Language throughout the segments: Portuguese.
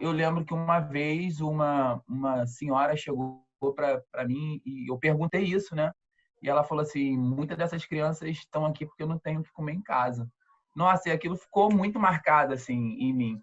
eu lembro que uma vez uma senhora chegou para mim e eu perguntei isso, né? E ela falou assim: muitas dessas crianças estão aqui porque eu não tenho o que comer em casa. Nossa, e aquilo ficou muito marcado assim em mim.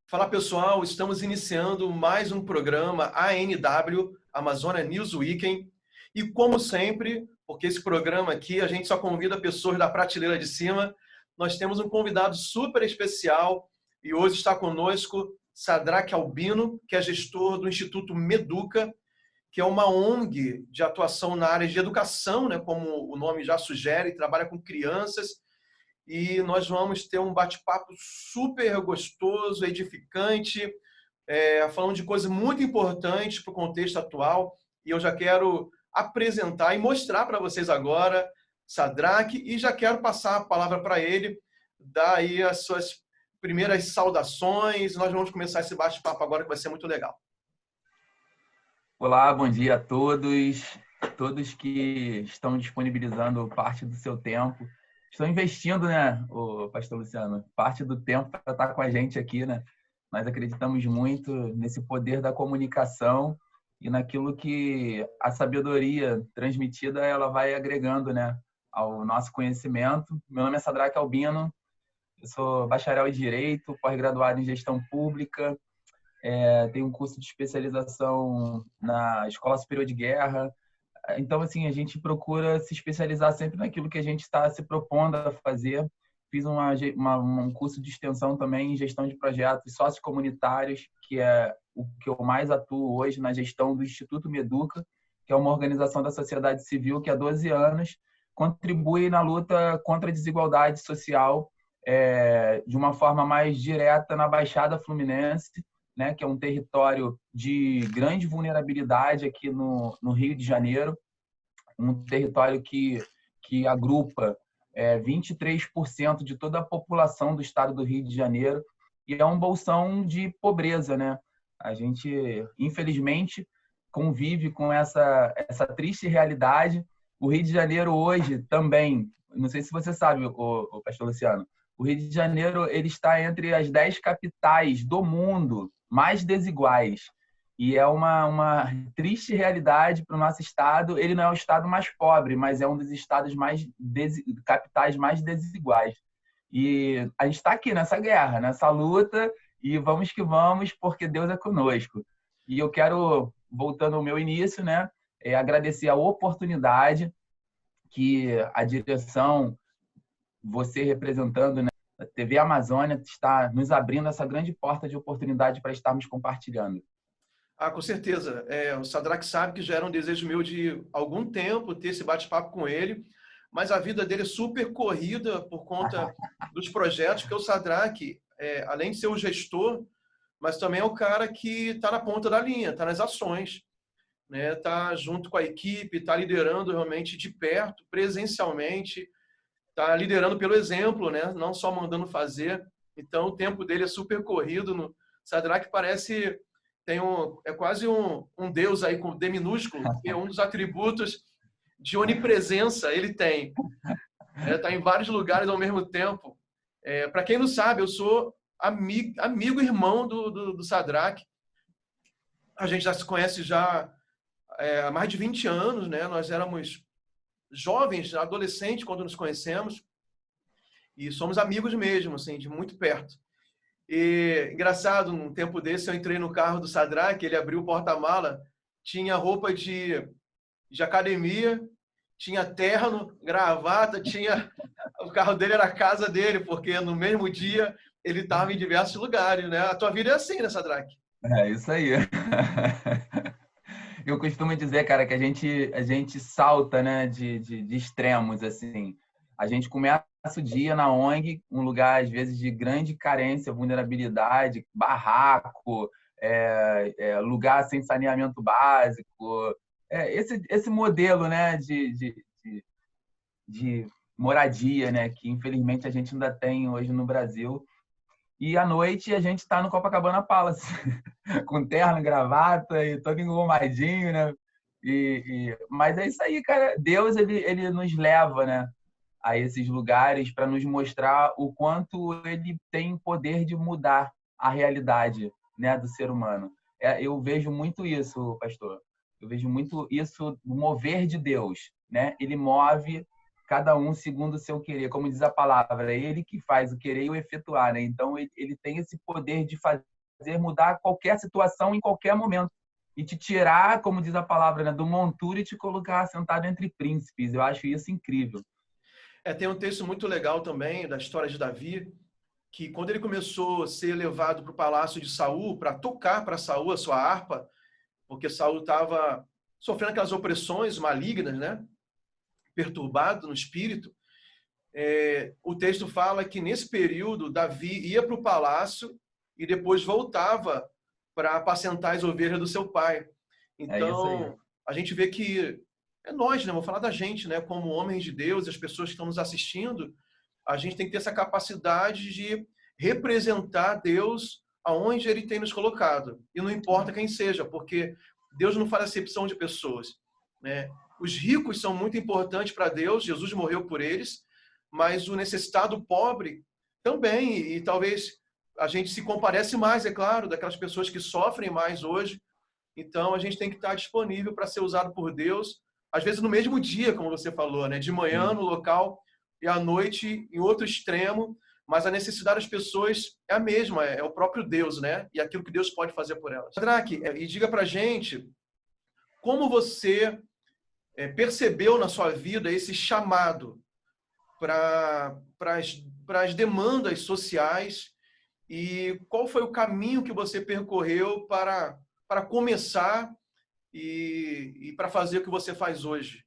Fala pessoal, estamos iniciando mais um programa ANW, Amazônia News Weekend. E como sempre, porque esse programa aqui a gente só convida pessoas da prateleira de cima, nós temos um convidado super especial e hoje está conosco Sadraque Albino, que é gestor do Instituto Meduca, que é uma ONG de atuação na área de educação, né, como o nome já sugere, trabalha com crianças. E nós vamos ter um bate-papo super gostoso, edificante, falando de coisas muito importantes para o contexto atual. E eu já quero apresentar e mostrar para vocês agora Sadraque, e já quero passar a palavra para ele, dar aí as suas primeiras saudações. Nós vamos começar esse bate-papo agora, que vai ser muito legal. Olá, bom dia a todos que estão disponibilizando parte do seu tempo. Estão investindo, né, o pastor Luciano, parte do tempo para estar com a gente aqui, né? Nós acreditamos muito nesse poder da comunicação e naquilo que a sabedoria transmitida ela vai agregando, né, ao nosso conhecimento. Meu nome é Sadraque Albino, eu sou bacharel em Direito, pós-graduado em Gestão Pública, tenho um curso de especialização na Escola Superior de Guerra. Então, assim, a gente procura se especializar sempre naquilo que a gente está se propondo a fazer. Fiz um curso de extensão também em gestão de projetos sociocomunitários, que é o que eu mais atuo hoje na gestão do Instituto Meduca, que é uma organização da sociedade civil que há 12 anos contribui na luta contra a desigualdade social de uma forma mais direta na Baixada Fluminense, né, que é um território de grande vulnerabilidade aqui no Rio de Janeiro, um território que agrupa 23% de toda a população do estado do Rio de Janeiro, e é um bolsão de pobreza, né? A gente, infelizmente, convive com essa triste realidade. O Rio de Janeiro hoje também, não sei se você sabe, o pastor Luciano, o Rio de Janeiro ele está entre as 10 capitais do mundo mais desiguais. E é uma triste realidade para o nosso estado. Ele não é o estado mais pobre, mas é um dos estados capitais mais desiguais. E a gente está aqui nessa guerra, nessa luta, e vamos que vamos, porque Deus é conosco. E eu quero, voltando ao meu início, né, agradecer a oportunidade que a direção, você representando, né, a TV Amazônia, está nos abrindo essa grande porta de oportunidade para estarmos compartilhando. Com certeza. O Sadraque sabe que já era um desejo meu de algum tempo ter esse bate-papo com ele, mas a vida dele é super corrida por conta dos projetos, porque o Sadraque, além de ser o gestor, mas também é o cara que está na ponta da linha, está nas ações, né? Está junto com a equipe, está liderando realmente de perto, presencialmente, está liderando pelo exemplo, né? Não só mandando fazer. Então, o tempo dele é super corrido. O Sadraque parece... é quase um deus aí com D minúsculo, que é um dos atributos de onipresença ele tem. Está em vários lugares ao mesmo tempo. Para quem não sabe, eu sou amigo irmão do Sadraque. A gente já se conhece já há mais de 20 anos, né? Nós éramos jovens, adolescentes, quando nos conhecemos, e somos amigos mesmo, assim, de muito perto. E, engraçado, num tempo desse, eu entrei no carro do Sadraque, ele abriu o porta-mala, tinha roupa de academia, tinha terno, gravata, o carro dele era a casa dele, porque no mesmo dia ele estava em diversos lugares, né? A tua vida é assim, né, Sadraque? É isso aí. Eu costumo dizer, cara, que a gente salta, né, de extremos, assim. A gente começa o dia na ONG, um lugar, às vezes, de grande carência, vulnerabilidade, barraco, lugar sem saneamento básico. Esse modelo, né, de moradia, né, que, infelizmente, a gente ainda tem hoje no Brasil. E à noite a gente está no Copacabana Palace, com terno, gravata e todo engomadinho, né? Mas é isso aí, cara. Deus, ele nos leva, né, a esses lugares para nos mostrar o quanto ele tem poder de mudar a realidade, né, do ser humano. Eu vejo muito isso, pastor. Eu vejo muito isso, o mover de Deus, né? Ele move cada um segundo o seu querer, como diz a palavra, é ele que faz o querer e o efetuar, né? Então ele tem esse poder de fazer mudar qualquer situação em qualquer momento e te tirar, como diz a palavra, né, do monturo e te colocar sentado entre príncipes. Eu acho isso incrível. Tem um texto muito legal também da história de Davi, que quando ele começou a ser levado para o palácio de Saul para tocar para Saul a sua harpa, porque Saul estava sofrendo aquelas opressões malignas, né? Perturbado no espírito. O texto fala que nesse período Davi ia para o palácio e depois voltava para apacentar as ovelhas do seu pai. É isso aí. Então, a gente vê que nós, né? Vou falar da gente, né? Como homens de Deus, as pessoas que estão nos assistindo, a gente tem que ter essa capacidade de representar Deus aonde Ele tem nos colocado. E não importa quem seja, porque Deus não faz acepção de pessoas, né? Os ricos são muito importantes para Deus, Jesus morreu por eles, mas o necessitado pobre também, e talvez a gente se comparece mais, é claro, daquelas pessoas que sofrem mais hoje. Então, a gente tem que estar disponível para ser usado por Deus, às vezes no mesmo dia, como você falou, né? De manhã Sim. no local e à noite em outro extremo, mas a necessidade das pessoas é a mesma, é o próprio Deus, né? E aquilo que Deus pode fazer por elas. Sadraque, e diga para a gente como você percebeu na sua vida esse chamado para as demandas sociais e qual foi o caminho que você percorreu para começar e para fazer o que você faz hoje?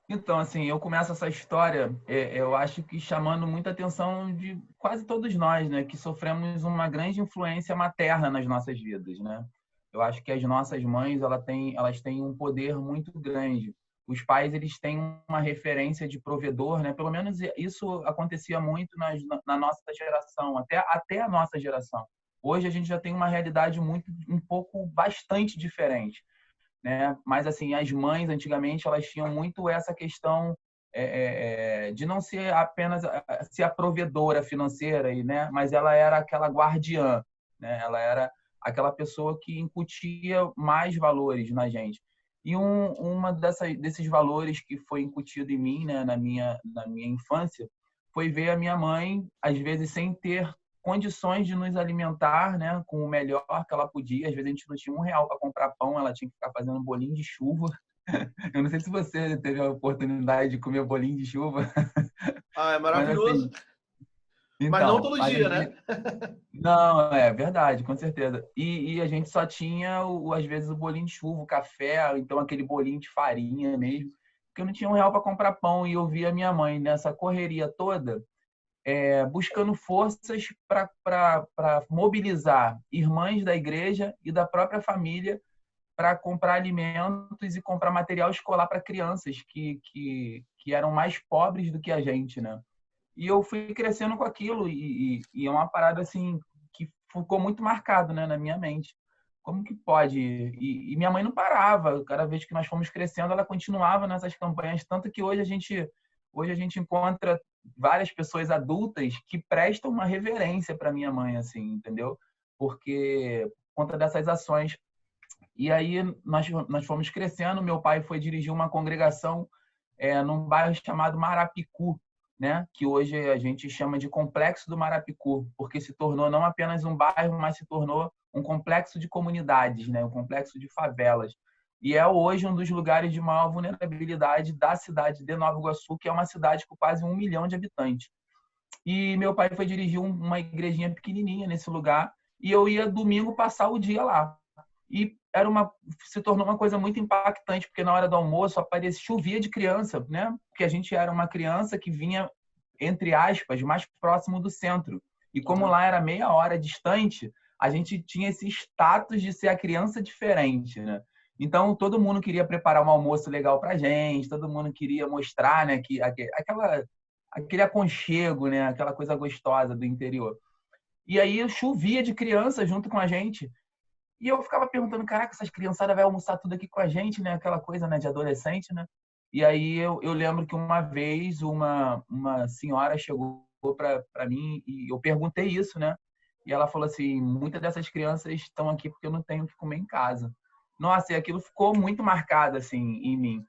Então, assim, eu começo essa história, eu acho que chamando muita atenção de quase todos nós, né, que sofremos uma grande influência materna nas nossas vidas, né? Eu acho que as nossas mães, elas têm um poder muito grande. Os pais, eles têm uma referência de provedor, né? Pelo menos isso acontecia muito na nossa geração, até a nossa geração. Hoje a gente já tem uma realidade um pouco bastante diferente, né? Mas assim, as mães antigamente elas tinham muito essa questão de não ser apenas ser a provedora financeira, né? Mas ela era aquela guardiã, né? Ela era aquela pessoa que incutia mais valores na gente. E uma desses valores que foi incutido em mim, né, na minha infância, foi ver a minha mãe, às vezes, sem ter condições de nos alimentar, né, com o melhor que ela podia. Às vezes a gente não tinha R$ 1 para comprar pão, ela tinha que ficar fazendo bolinho de chuva. Eu não sei se você teve a oportunidade de comer bolinho de chuva, Ah, é mas maravilhoso. assim, Mas não então, todo a dia, né? gente... Não, é verdade, com certeza. E a gente só tinha, às vezes, o bolinho de chuva, o café, ou então aquele bolinho de farinha mesmo, porque eu não tinha R$ 1 para comprar pão. E eu via minha mãe nessa correria toda, buscando forças para mobilizar irmãs da igreja e da própria família para comprar alimentos e comprar material escolar para crianças que eram mais pobres do que a gente, né? E eu fui crescendo com aquilo e é uma parada assim que ficou muito marcado, né, na minha mente. Como que pode? E minha mãe não parava. Cada vez que nós fomos crescendo, ela continuava nessas campanhas, tanto que hoje a gente encontra várias pessoas adultas que prestam uma reverência para minha mãe, assim, entendeu? Porque por conta dessas ações. E aí nós fomos crescendo. Meu pai foi dirigir uma congregação num bairro chamado Marapicu, né? Que hoje a gente chama de Complexo do Marapicu, porque se tornou não apenas um bairro, mas se tornou um complexo de comunidades, né? Um complexo de favelas. E é hoje um dos lugares de maior vulnerabilidade da cidade de Nova Iguaçu, que é uma cidade com quase 1 milhão de habitantes. E meu pai foi dirigir uma igrejinha pequenininha nesse lugar, e eu ia domingo passar o dia lá. E se tornou uma coisa muito impactante, porque na hora do almoço aparecia, chovia de criança, né? Porque a gente era uma criança que vinha, entre aspas, mais próximo do centro. E como lá era meia hora distante, a gente tinha esse status de ser a criança diferente, né? Então, todo mundo queria preparar um almoço legal pra gente, todo mundo queria mostrar, né, aquele aconchego, né, aquela coisa gostosa do interior. E aí chovia de criança junto com a gente. E eu ficava perguntando, caraca, essas criançadas vai almoçar tudo aqui com a gente, né? Aquela coisa, né, de adolescente, né? E aí eu lembro que uma vez uma senhora chegou para mim e eu perguntei isso, né? E ela falou assim, muitas dessas crianças estão aqui porque eu não tenho o que comer em casa. Nossa, e aquilo ficou muito marcado, assim, em mim.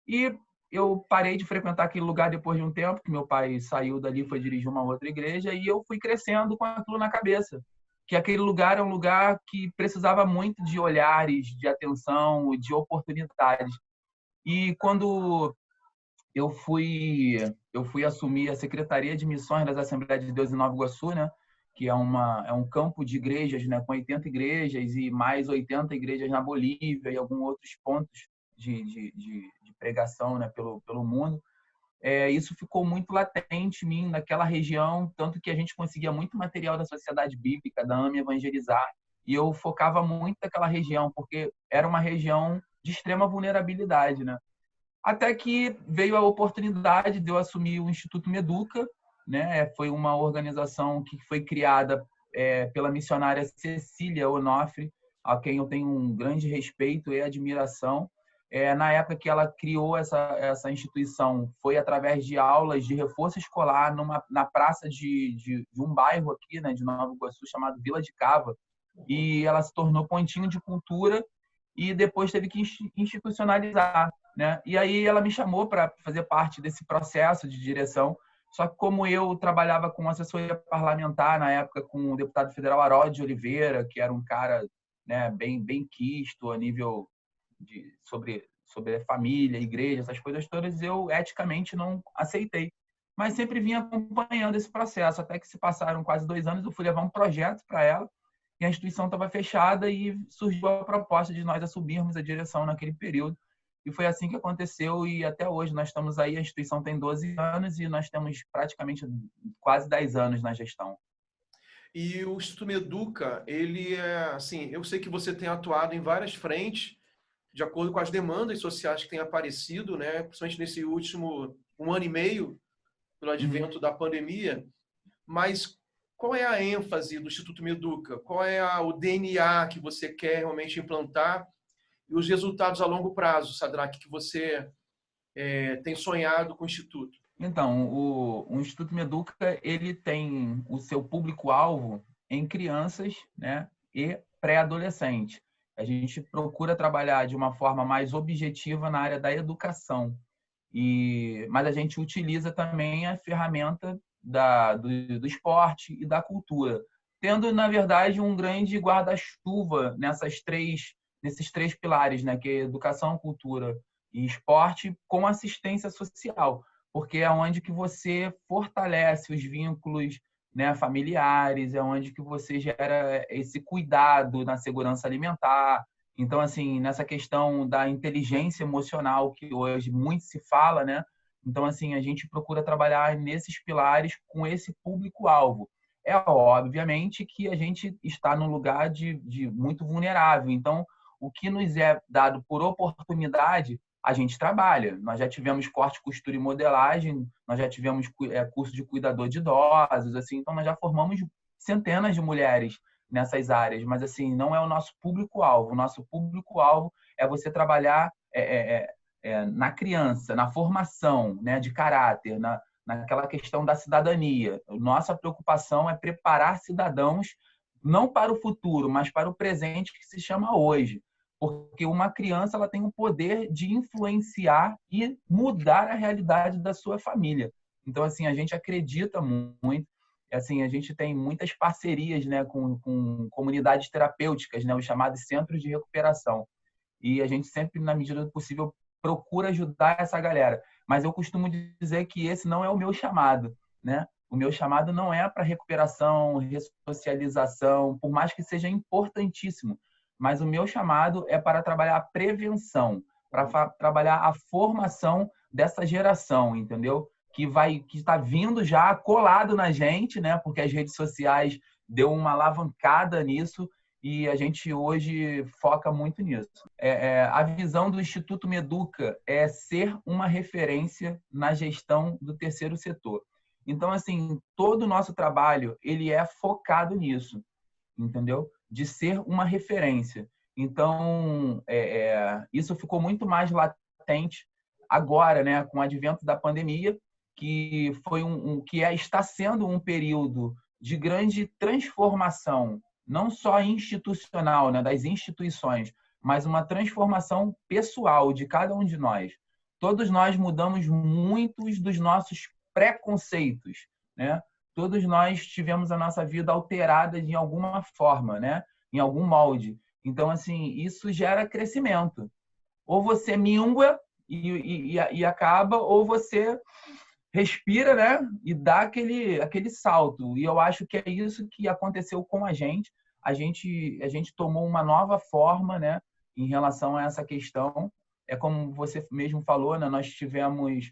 E eu parei de frequentar aquele lugar depois de um tempo, que meu pai saiu dali, foi dirigir uma outra igreja, e eu fui crescendo com aquilo na cabeça. Que aquele lugar é um lugar que precisava muito de olhares, de atenção, de oportunidades. E quando eu fui assumir a Secretaria de Missões das Assembleias de Deus em Nova Iguaçu, né? Que é um campo de igrejas, né? Com 80 igrejas e mais 80 igrejas na Bolívia e alguns outros pontos de pregação, né? Pelo mundo. Isso ficou muito latente em mim naquela região, tanto que a gente conseguia muito material da Sociedade Bíblica, da AME Evangelizar, e eu focava muito naquela região, porque era uma região de extrema vulnerabilidade, né? Até que veio a oportunidade de eu assumir o Instituto Meduca, né? Foi uma organização que foi criada pela missionária Cecília Onofre, a quem eu tenho um grande respeito e admiração. Na época que ela criou essa instituição, foi através de aulas de reforço escolar na praça de um bairro aqui, né, de Nova Iguaçu, chamado Vila de Cava, e ela se tornou pontinho de cultura e depois teve que institucionalizar, né? E aí ela me chamou para fazer parte desse processo de direção. Só que como eu trabalhava com assessoria parlamentar na época com o deputado federal Harold de Oliveira, que era um cara, né, bem quisto a nível sobre família, igreja, essas coisas todas, eu eticamente não aceitei. Mas sempre vim acompanhando esse processo, até que se passaram quase 2 anos, eu fui levar um projeto para ela, e a instituição estava fechada e surgiu a proposta de nós assumirmos a direção naquele período. E foi assim que aconteceu e até hoje nós estamos aí, a instituição tem 12 anos e nós temos praticamente quase 10 anos na gestão. E o Instituto Meduca, ele é assim, eu sei que você tem atuado em várias frentes, de acordo com as demandas sociais que têm aparecido, né, principalmente nesse último 1 ano e meio, pelo advento da pandemia, mas qual é a ênfase do Instituto Meduca? Qual é o DNA que você quer realmente implantar e os resultados a longo prazo, Sadraque, que você tem sonhado com o Instituto? Então, o Instituto Meduca, ele tem o seu público-alvo em crianças, né, e pré-adolescente. A gente procura trabalhar de uma forma mais objetiva na área da educação. Mas a gente utiliza também a ferramenta do esporte e da cultura, tendo, na verdade, um grande guarda-chuva nesses três pilares, né, que é educação, cultura e esporte, com assistência social, porque é onde que você fortalece os vínculos, né, familiares, é onde que você gera esse cuidado na segurança alimentar. Então, assim, nessa questão da inteligência emocional que hoje muito se fala, né? Então, assim, a gente procura trabalhar nesses pilares com esse público-alvo. É obviamente que a gente está num lugar de muito vulnerável. Então, o que nos é dado por oportunidade, a gente trabalha. Nós já tivemos corte, costura e modelagem, nós já tivemos curso de cuidador de idosos, assim, então nós já formamos centenas de mulheres nessas áreas, mas assim não é o nosso público-alvo. O nosso público-alvo é você trabalhar na criança, na formação, né, de caráter, naquela questão da cidadania. Nossa preocupação é preparar cidadãos não para o futuro, mas para o presente que se chama hoje. Porque uma criança ela tem o poder de influenciar e mudar a realidade da sua família. Então, assim, a gente acredita muito, assim, a gente tem muitas parcerias, né, com comunidades terapêuticas, né, os chamados centros de recuperação. E a gente sempre, na medida do possível, procura ajudar essa galera. Mas eu costumo dizer que esse não é o meu chamado, né? O meu chamado não é para recuperação, ressocialização, por mais que seja importantíssimo. Mas o meu chamado é para trabalhar a prevenção, para trabalhar a formação dessa geração, entendeu? Que está vindo já colado na gente, né? Porque as redes sociais deu uma alavancada nisso e a gente hoje foca muito nisso. A visão do Instituto Meduca é ser uma referência na gestão do terceiro setor. Então, assim, todo o nosso trabalho, ele é focado nisso, entendeu? De ser uma referência. Então, isso ficou muito mais latente agora, né, com o advento da pandemia, que foi está sendo um período de grande transformação, não só institucional, né, das instituições, mas uma transformação pessoal de cada um de nós. Todos nós mudamos muitos dos nossos preconceitos, né? Todos nós tivemos a nossa vida alterada de alguma forma, né? Em algum molde. Então, assim, isso gera crescimento. Ou você mingua e acaba, ou você respira, né? E dá aquele salto. E eu acho que é isso que aconteceu com a gente. A gente tomou uma nova forma, né? Em relação a essa questão. É como você mesmo falou, né? Nós tivemos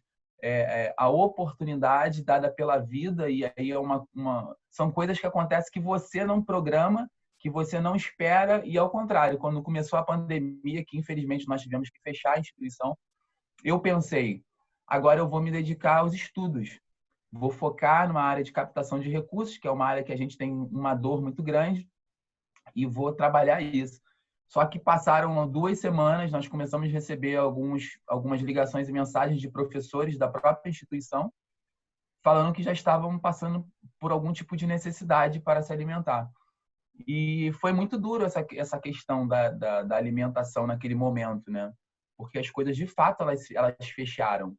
a oportunidade dada pela vida, e aí são coisas que acontecem que você não programa, que você não espera, e ao contrário, quando começou a pandemia, que infelizmente nós tivemos que fechar a instituição, eu pensei, agora eu vou me dedicar aos estudos, vou focar numa área de captação de recursos, que é uma área que a gente tem uma dor muito grande, e vou trabalhar isso. Só que passaram 2 semanas, nós começamos a receber algumas ligações e mensagens de professores da própria instituição, falando que já estavam passando por algum tipo de necessidade para se alimentar. E foi muito duro essa questão da alimentação naquele momento, né? Porque as coisas, de fato, elas fecharam.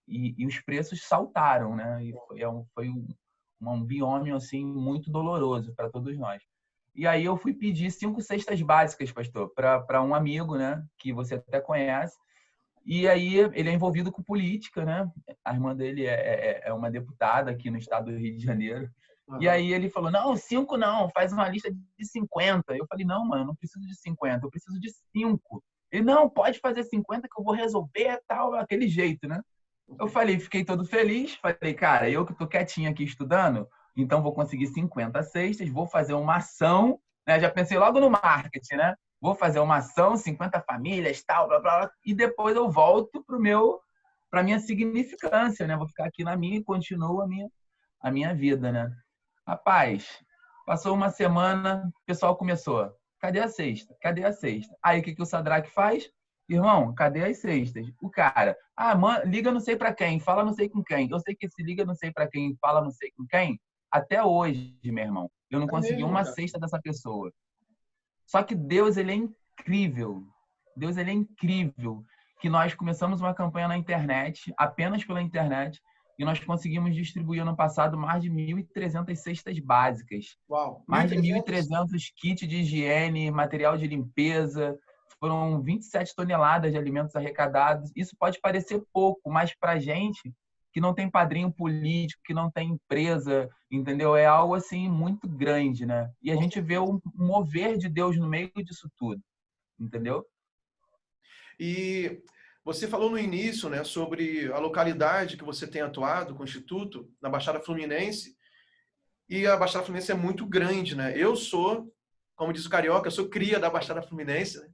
E os preços saltaram, né? E foi um biônio assim, muito doloroso para todos nós. E aí eu fui pedir 5 cestas básicas, pastor, para um amigo, né, que você até conhece. E aí ele é envolvido com política, né? A irmã dele é uma deputada aqui no estado do Rio de Janeiro. E aí ele falou, não, 5 não, faz uma lista de 50. Eu falei, não, mano, eu não preciso de 50, eu preciso de 5. Ele, não, pode fazer 50 que eu vou resolver, tal, aquele jeito, né? Eu falei, fiquei todo feliz, falei, cara, eu que tô quietinho aqui estudando, então vou conseguir 50 cestas, vou fazer uma ação, né? Já pensei logo no marketing, né? Vou fazer uma ação, 50 famílias, tal, blá, blá, blá, e depois eu volto para minha significância, né? Vou ficar aqui na minha e continuo a minha vida, né? Rapaz, passou uma semana, o pessoal começou, cadê a cesta? Cadê a cesta? Aí o que o Sadraque faz? Irmão, cadê as cestas? O cara, liga não sei para quem, fala não sei com quem. Eu sei que esse liga não sei para quem, fala não sei com quem, até hoje, meu irmão. Eu não consegui uma cesta dessa pessoa. Só que Deus, ele é incrível. Deus, ele é incrível. Que nós começamos uma campanha na internet, apenas pela internet, e nós conseguimos distribuir no passado mais de 1.300 cestas básicas. Uau, mais de 1.300 kits de higiene, material de limpeza, foram 27 toneladas de alimentos arrecadados. Isso pode parecer pouco, mas para a gente que não tem padrinho político, que não tem empresa, entendeu? É algo assim muito grande, né? E a gente vê o mover de Deus no meio disso tudo, entendeu? E você falou no início, né, sobre a localidade que você tem atuado com o Instituto, na Baixada Fluminense, e a Baixada Fluminense é muito grande, né? Eu sou, como diz o carioca, eu sou cria da Baixada Fluminense, né?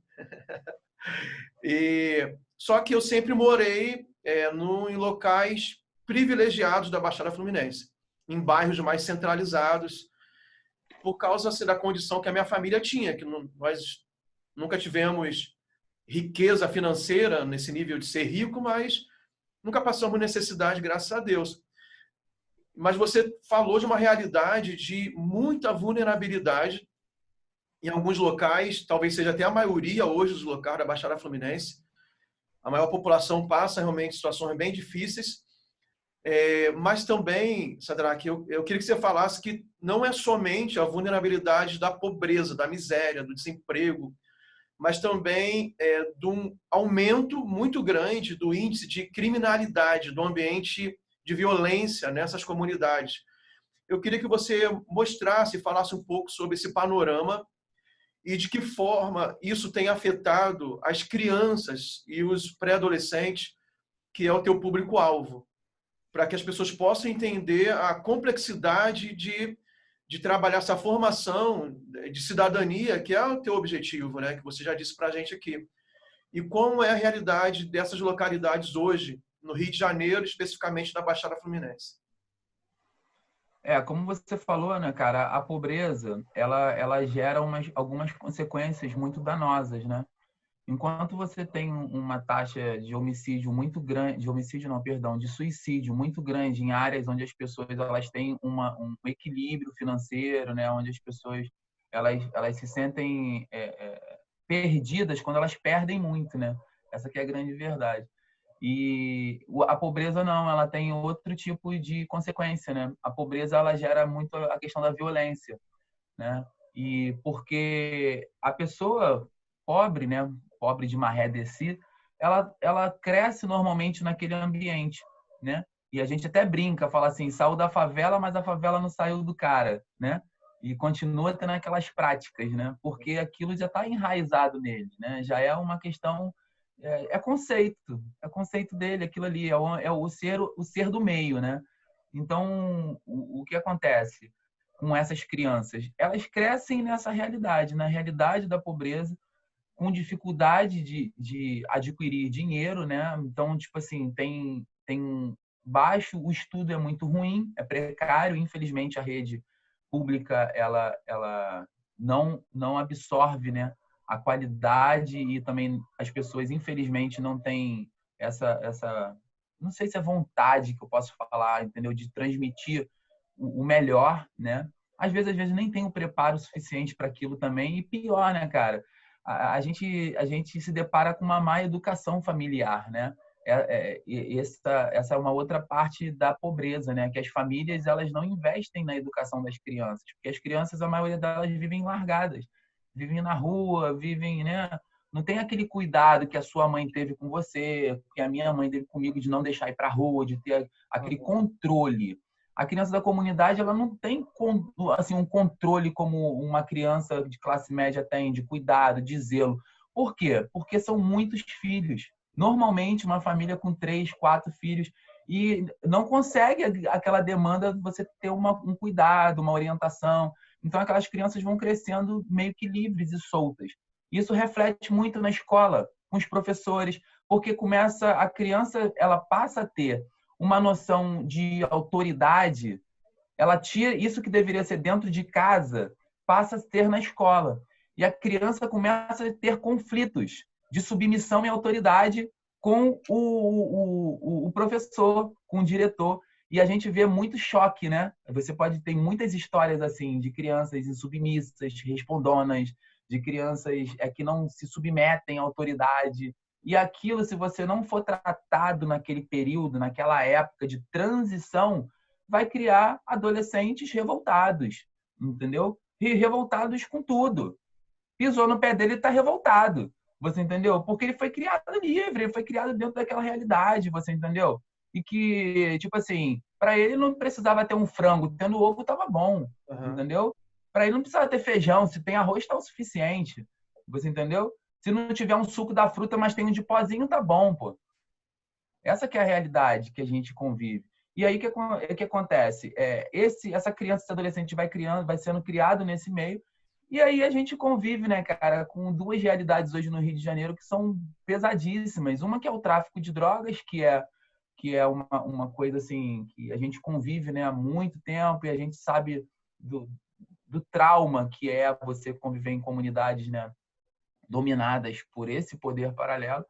Só que eu sempre morei em locais privilegiados da Baixada Fluminense, em bairros mais centralizados, por causa assim, da condição que a minha família tinha, que nós nunca tivemos riqueza financeira nesse nível de ser rico, mas nunca passamos necessidade, graças a Deus. Mas você falou de uma realidade de muita vulnerabilidade em alguns locais, talvez seja até a maioria hoje dos locais da Baixada Fluminense. A maior população passa realmente situações bem difíceis. Mas também, Sadraque, eu queria que você falasse que não é somente a vulnerabilidade da pobreza, da miséria, do desemprego, mas também de um aumento muito grande do índice de criminalidade, do ambiente de violência nessas comunidades. Eu queria que você mostrasse, falasse um pouco sobre esse panorama e de que forma isso tem afetado as crianças e os pré-adolescentes, que é o teu público-alvo, para que as pessoas possam entender a complexidade de trabalhar essa formação de cidadania, que é o teu objetivo, né? Que você já disse para a gente aqui. E como é a realidade dessas localidades hoje, no Rio de Janeiro, especificamente na Baixada Fluminense? Como você falou, né, cara, a pobreza, ela gera algumas consequências muito danosas, né? Enquanto você tem uma taxa de homicídio muito grande, de homicídio não, perdão, de suicídio muito grande em áreas onde as pessoas elas têm um equilíbrio financeiro, né, onde as pessoas elas se sentem perdidas quando elas perdem muito, né? Essa que é a grande verdade. E a pobreza não, ela tem outro tipo de consequência, né? A pobreza ela gera muito a questão da violência, né? E porque a pessoa pobre, né, pobre de maré descer, ela cresce normalmente naquele ambiente, né? E a gente até brinca, fala assim, saiu da favela, mas a favela não saiu do cara, né? E continua tendo aquelas práticas, né? Porque aquilo já está enraizado nele, né? Já é uma questão é conceito dele, aquilo ali é o ser do meio, né? Então, o que acontece com essas crianças? Elas crescem nessa realidade, na realidade da pobreza, com dificuldade de adquirir dinheiro, né? Então, tipo assim, tem baixo, o estudo é muito ruim, é precário, infelizmente a rede pública ela não absorve, né, a qualidade e também as pessoas infelizmente não têm essa não sei se é vontade que eu posso falar, entendeu, de transmitir o melhor, né? Às vezes nem tem o preparo suficiente para aquilo também e pior, né, cara? A gente se depara com uma má educação familiar, né? Essa é uma outra parte da pobreza, né? Que as famílias elas não investem na educação das crianças, porque as crianças, a maioria delas vivem largadas, vivem na rua, vivem, né? Não tem aquele cuidado que a sua mãe teve com você, que a minha mãe teve comigo de não deixar ir para a rua, de ter aquele controle. A criança da comunidade ela não tem assim um controle como uma criança de classe média tem, de cuidado, de zelo. Por quê? Porque são muitos filhos. Normalmente, uma família com 3, 4 filhos e não consegue aquela demanda de você ter um cuidado, uma orientação. Então, aquelas crianças vão crescendo meio que livres e soltas. Isso reflete muito na escola, com os professores, porque começa a criança, ela passa a ter uma noção de autoridade, ela tira isso que deveria ser dentro de casa, passa a ter na escola. E a criança começa a ter conflitos de submissão e autoridade com o professor, com o diretor. E a gente vê muito choque, né? Você pode ter muitas histórias assim de crianças insubmissas, respondonas, de crianças que não se submetem à autoridade. E aquilo, se você não for tratado naquele período, naquela época de transição, vai criar adolescentes revoltados, entendeu? E revoltados com tudo. Pisou no pé dele e está revoltado. Você entendeu? Porque ele foi criado livre, ele foi criado dentro daquela realidade, você entendeu? E que, tipo assim, para ele não precisava ter um frango, tendo ovo estava bom, entendeu? Para ele não precisava ter feijão, se tem arroz está o suficiente, você entendeu? Se não tiver um suco da fruta, mas tem um de pozinho, tá bom, pô. Essa que é a realidade que a gente convive. E aí o que acontece? Essa criança, esse adolescente vai criando, vai sendo criado nesse meio, e aí a gente convive, né, cara, com duas realidades hoje no Rio de Janeiro que são pesadíssimas. Uma que é o tráfico de drogas, que é uma coisa assim que a gente convive, né, há muito tempo e a gente sabe do trauma que é você conviver em comunidades, né, dominadas por esse poder paralelo.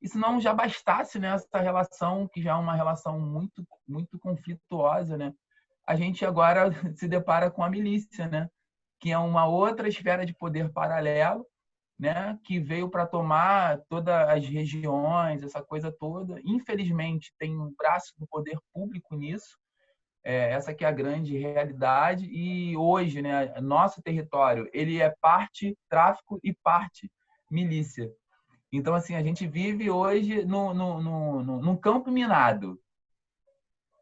E se não já bastasse, né, essa relação, que já é uma relação muito, muito conflituosa, né? A gente agora se depara com a milícia, né? Que é uma outra esfera de poder paralelo, né? Que veio para tomar todas as regiões, essa coisa toda. Infelizmente, tem um braço do poder público nisso. Essa que é a grande realidade. E hoje, né, nosso território, ele é parte tráfico e parte milícia. Então, assim, a gente vive hoje num campo minado.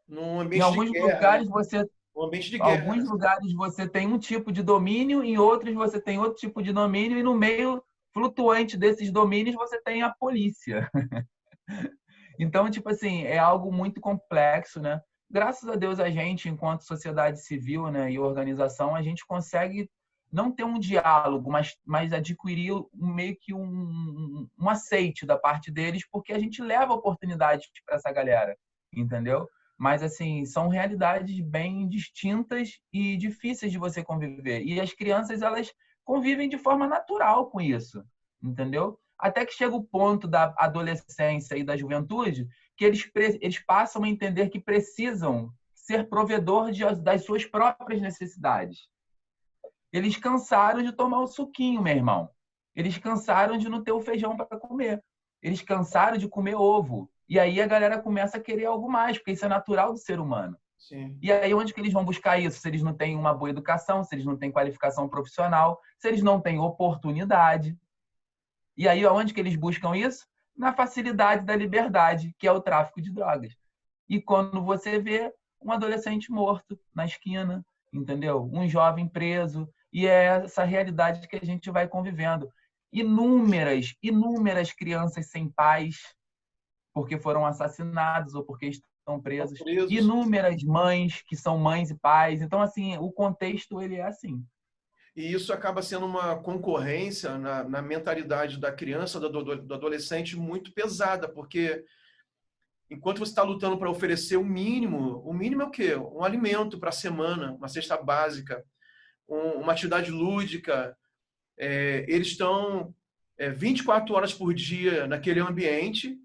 Num Em ambiente de alguns guerra, né? lugares você, Um ambiente de guerra, alguns né? lugares você tem um tipo de domínio, em outros você tem outro tipo de domínio, e no meio flutuante desses domínios você tem a polícia. Então, tipo assim, é algo muito complexo, né? Graças a Deus a gente, enquanto sociedade civil, né, e organização, a gente consegue não ter um diálogo, mas adquirir meio que um aceite da parte deles, porque a gente leva oportunidades para essa galera, entendeu? Mas, assim, são realidades bem distintas e difíceis de você conviver. E as crianças, elas convivem de forma natural com isso, entendeu? Até que chega o ponto da adolescência e da juventude que eles passam a entender que precisam ser provedor das suas próprias necessidades. Eles cansaram de tomar o suquinho, meu irmão. Eles cansaram de não ter o feijão para comer. Eles cansaram de comer ovo. E aí a galera começa a querer algo mais, porque isso é natural do ser humano. Sim. E aí onde que eles vão buscar isso? Se eles não têm uma boa educação, se eles não têm qualificação profissional, se eles não têm oportunidade. E aí onde que eles buscam isso? Na facilidade da liberdade, que é o tráfico de drogas. E quando você vê um adolescente morto na esquina, entendeu? Um jovem preso, e é essa realidade que a gente vai convivendo. Inúmeras crianças sem pais, porque foram assassinados ou porque estão presos. Inúmeras mães que são mães e pais. Então, assim, o contexto ele é assim. E isso acaba sendo uma concorrência na mentalidade da criança, do adolescente, muito pesada, porque enquanto você está lutando para oferecer o mínimo é o quê? Um alimento para a semana, uma cesta básica, uma atividade lúdica. Eles estão 24 horas por dia naquele ambiente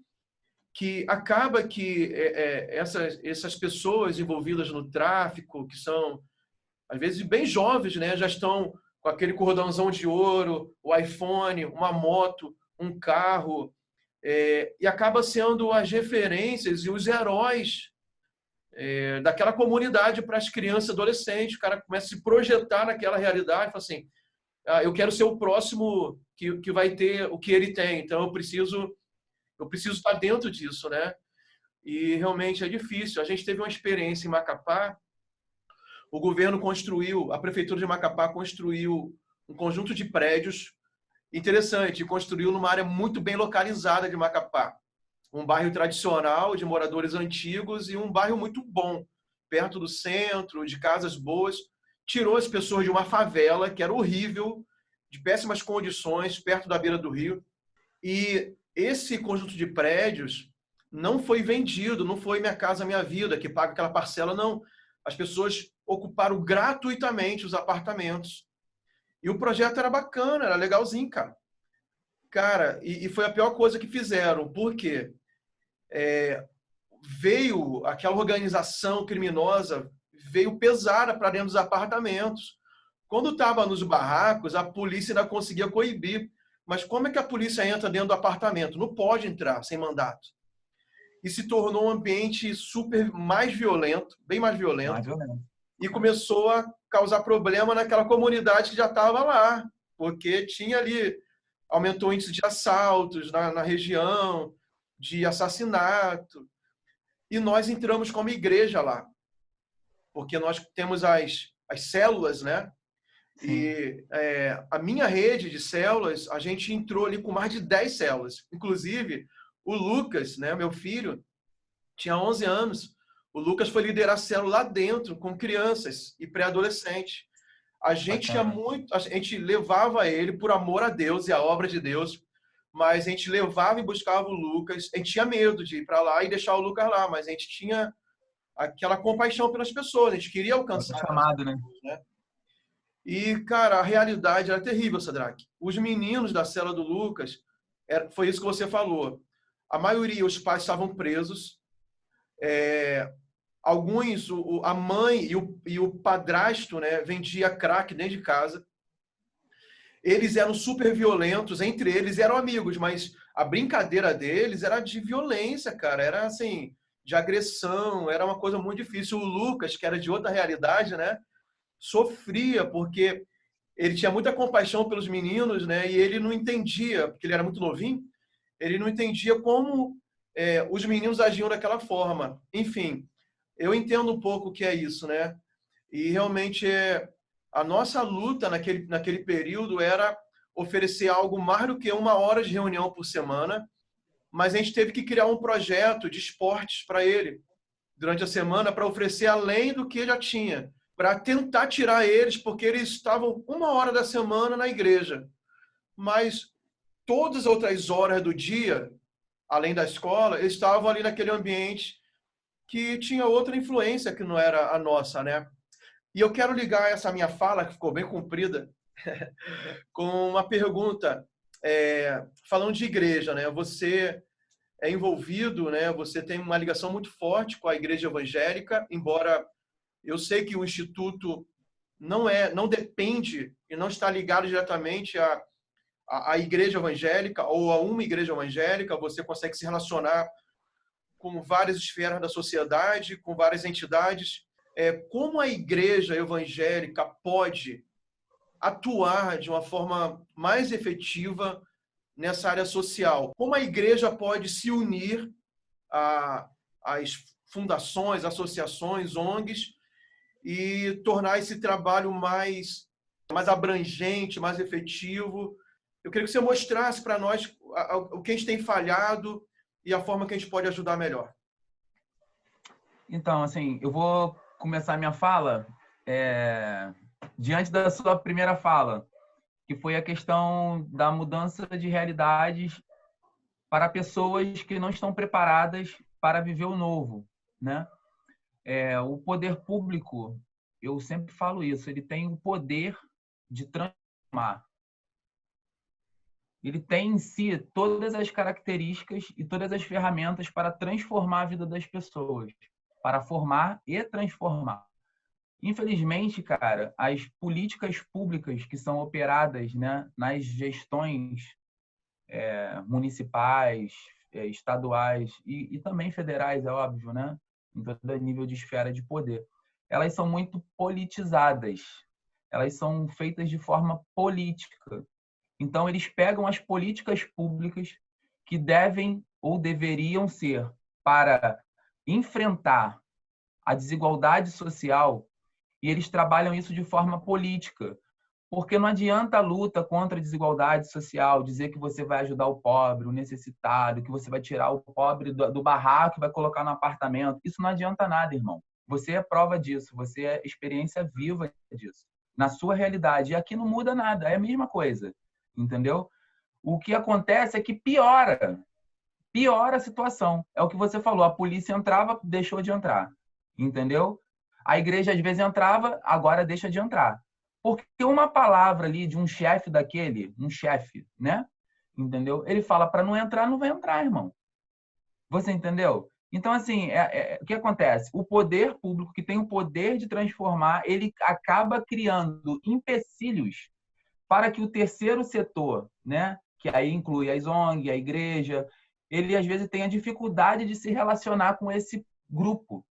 que acaba que essas pessoas envolvidas no tráfico, que são, às vezes, bem jovens, né, já estão com aquele cordãozão de ouro, o iPhone, uma moto, um carro, e acaba sendo as referências e os heróis daquela comunidade para as crianças e adolescentes. O cara começa a se projetar naquela realidade, fala assim, eu quero ser o próximo que vai ter o que ele tem, então eu preciso estar dentro disso, né? E realmente é difícil. A gente teve uma experiência em Macapá. O governo construiu, a prefeitura de Macapá construiu um conjunto de prédios interessante, construiu numa área muito bem localizada de Macapá. Um bairro tradicional de moradores antigos e um bairro muito bom, perto do centro, de casas boas. Tirou as pessoas de uma favela, que era horrível, de péssimas condições, perto da beira do rio. E esse conjunto de prédios não foi vendido, não foi Minha Casa Minha Vida, que paga aquela parcela, não. As pessoas ocuparam gratuitamente os apartamentos. E o projeto era bacana, era legalzinho, cara. Cara, e foi a pior coisa que fizeram. Por quê? Veio aquela organização criminosa, veio pesada para dentro dos apartamentos. Quando estava nos barracos, a polícia ainda conseguia coibir. Mas como é que a polícia entra dentro do apartamento? Não pode entrar sem mandato. E se tornou um ambiente super mais violento, bem mais violento. E começou a causar problema naquela comunidade que já estava lá, porque tinha ali, aumentou o índice de assaltos na região, de assassinato. E nós entramos como igreja lá, porque nós temos as células, né? Sim. E a minha rede de células, a gente entrou ali com mais de 10 células. Inclusive, o Lucas, né, meu filho, tinha 11 anos. O Lucas foi liderar a célula lá dentro, com crianças e pré-adolescentes. A gente a gente levava ele por amor a Deus e a obra de Deus, mas a gente levava e buscava o Lucas. A gente tinha medo de ir para lá e deixar o Lucas lá, mas a gente tinha aquela compaixão pelas pessoas, a gente queria alcançar. Chamado, né? E, cara, a realidade era terrível, Sadraque. Os meninos da cela do Lucas, foi isso que você falou. A maioria, os pais estavam presos. Alguns, a mãe e o padrasto, né, vendia crack dentro de casa. Eles eram super violentos, entre eles eram amigos, mas a brincadeira deles era de violência, cara. Era assim, de agressão, era uma coisa muito difícil. O Lucas, que era de outra realidade, né, sofria porque ele tinha muita compaixão pelos meninos, né, e ele não entendia, porque ele era muito novinho, ele não entendia como os meninos agiam daquela forma. Enfim, eu entendo um pouco o que é isso, né? E realmente a nossa luta naquele período era oferecer algo mais do que 1 hora de reunião por semana, mas a gente teve que criar um projeto de esportes para ele durante a semana para oferecer além do que já tinha, para tentar tirar eles, porque eles estavam 1 hora da semana na igreja, mas todas as outras horas do dia, além da escola, eles estavam ali naquele ambiente que tinha outra influência que não era a nossa, né? E eu quero ligar essa minha fala, que ficou bem comprida, com uma pergunta, falando de igreja, né? Você é envolvido, né? Você tem uma ligação muito forte com a igreja evangélica, embora eu sei que o Instituto não depende e não está ligado diretamente à igreja evangélica ou a uma igreja evangélica, você consegue se relacionar com várias esferas da sociedade, com várias entidades. Como a igreja evangélica pode atuar de uma forma mais efetiva nessa área social? Como a igreja pode se unir às fundações, associações, ONGs e tornar esse trabalho mais abrangente, mais efetivo? Eu queria que você mostrasse para nós o que a gente tem falhado e a forma que a gente pode ajudar melhor. Então, assim, eu vou começar minha fala diante da sua primeira fala, que foi a questão da mudança de realidades para pessoas que não estão preparadas para viver o novo, né? O poder público, eu sempre falo isso, ele tem o poder de transformar. Ele tem em si todas as características e todas as ferramentas para transformar a vida das pessoas, para formar e transformar. Infelizmente, cara, as políticas públicas que são operadas, né, nas gestões municipais, estaduais e também federais, é óbvio, né, em todo nível de esfera de poder, elas são muito politizadas. Elas são feitas de forma política. Então, eles pegam as políticas públicas que devem ou deveriam ser para enfrentar a desigualdade social e eles trabalham isso de forma política. Porque não adianta a luta contra a desigualdade social, dizer que você vai ajudar o pobre, o necessitado, que você vai tirar o pobre do barraco e vai colocar no apartamento. Isso não adianta nada, irmão. Você é prova disso, você é experiência viva disso, na sua realidade. E aqui não muda nada, é a mesma coisa, entendeu? O que acontece é que piora a situação. É o que você falou, a polícia entrava, deixou de entrar, entendeu? A igreja às vezes entrava, agora deixa de entrar. Porque uma palavra ali de um chefe daquele, um chefe, né? Entendeu? Ele fala para não entrar, não vai entrar, irmão. Você entendeu? Então, assim, o que acontece? O poder público, que tem o poder de transformar, ele acaba criando empecilhos para que o terceiro setor, né, que aí inclui as ONG, a igreja, ele às vezes tenha dificuldade de se relacionar com esse grupo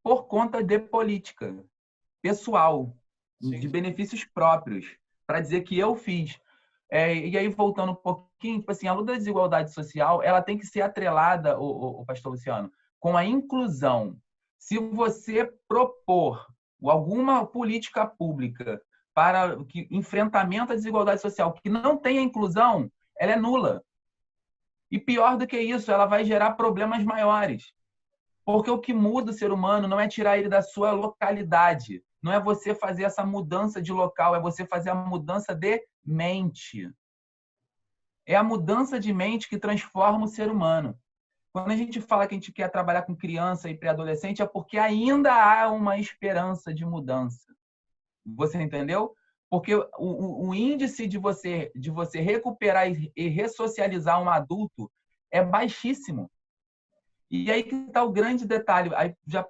por conta de política pessoal, Sim. de benefícios próprios, para dizer que eu fiz. E aí, voltando um pouquinho, tipo assim, a luta da desigualdade social, ela tem que ser atrelada, o pastor Luciano, com a inclusão. Se você propor alguma política pública para que enfrentamento à desigualdade social que não tenha inclusão, ela é nula. E pior do que isso, ela vai gerar problemas maiores. Porque o que muda o ser humano não é tirar ele da sua localidade, não é você fazer essa mudança de local, é você fazer a mudança de mente. É a mudança de mente que transforma o ser humano. Quando a gente fala que a gente quer trabalhar com criança e pré-adolescente, é porque ainda há uma esperança de mudança. Você entendeu? Porque o índice de você recuperar e ressocializar um adulto é baixíssimo. E aí que está o grande detalhe, aí já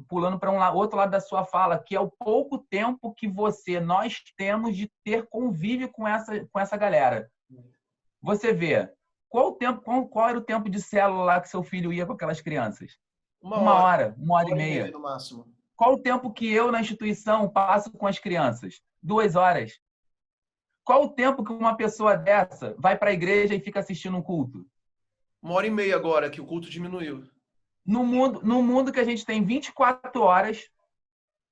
pulando para outro lado da sua fala, que é o pouco tempo que nós temos de ter convívio com essa galera. Você vê, qual era o tempo de célula lá que seu filho ia com aquelas crianças? Uma hora e meia. No máximo. Qual o tempo que eu, na instituição, passo com as crianças? 2 horas. Qual o tempo que uma pessoa dessa vai para a igreja e fica assistindo um culto? 1h30 agora, que o culto diminuiu. No mundo que a gente tem 24 horas,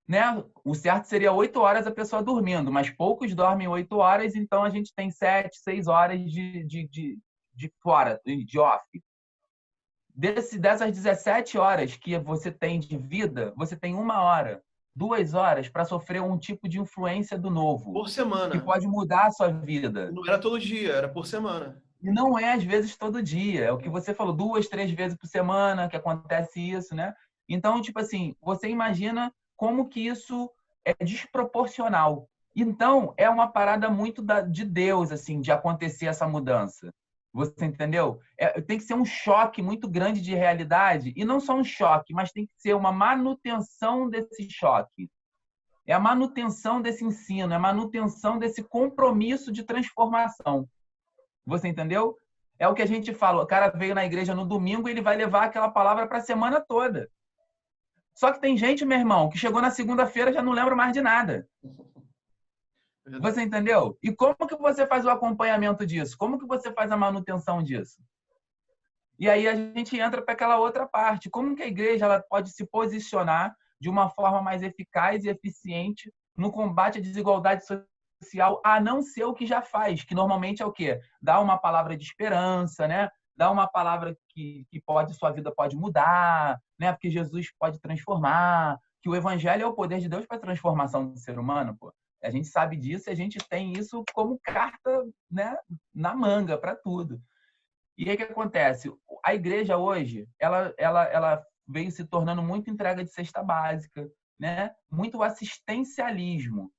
né? O certo seria 8 horas a pessoa dormindo, mas poucos dormem 8 horas, então a gente tem 7, 6 horas de fora, de off. Dessas 17 horas que você tem de vida, você tem 1 hora, 2 horas para sofrer um tipo de influência do novo. Por semana. Que pode mudar a sua vida. Não era todo dia, era por semana. E não é, às vezes, todo dia. É o que você falou, 2, 3 vezes por semana que acontece isso, né? Então, tipo assim, você imagina como que isso é desproporcional. Então, é uma parada muito de Deus, assim, de acontecer essa mudança. Você entendeu? Tem que ser um choque muito grande de realidade, e não só um choque, mas tem que ser uma manutenção desse choque. É a manutenção desse ensino, é a manutenção desse compromisso de transformação. Você entendeu? É o que a gente fala. O cara veio na igreja no domingo e ele vai levar aquela palavra para a semana toda. Só que tem gente, meu irmão, que chegou na segunda-feira e já não lembra mais de nada. Verdade. Você entendeu? E como que você faz o acompanhamento disso? Como que você faz a manutenção disso? E aí a gente entra para aquela outra parte. Como que a igreja ela pode se posicionar de uma forma mais eficaz e eficiente no combate à desigualdade social, a não ser o que já faz, que normalmente é o quê? Dá uma palavra de esperança, né? Dá uma palavra que pode, sua vida pode mudar, né? Porque Jesus pode transformar, que o evangelho é o poder de Deus para a transformação do ser humano, pô. A gente sabe disso e a gente tem isso como carta, né, na manga para tudo. E aí o que acontece? A igreja hoje, ela veio se tornando muito entrega de cesta básica, né? Muito assistencialismo.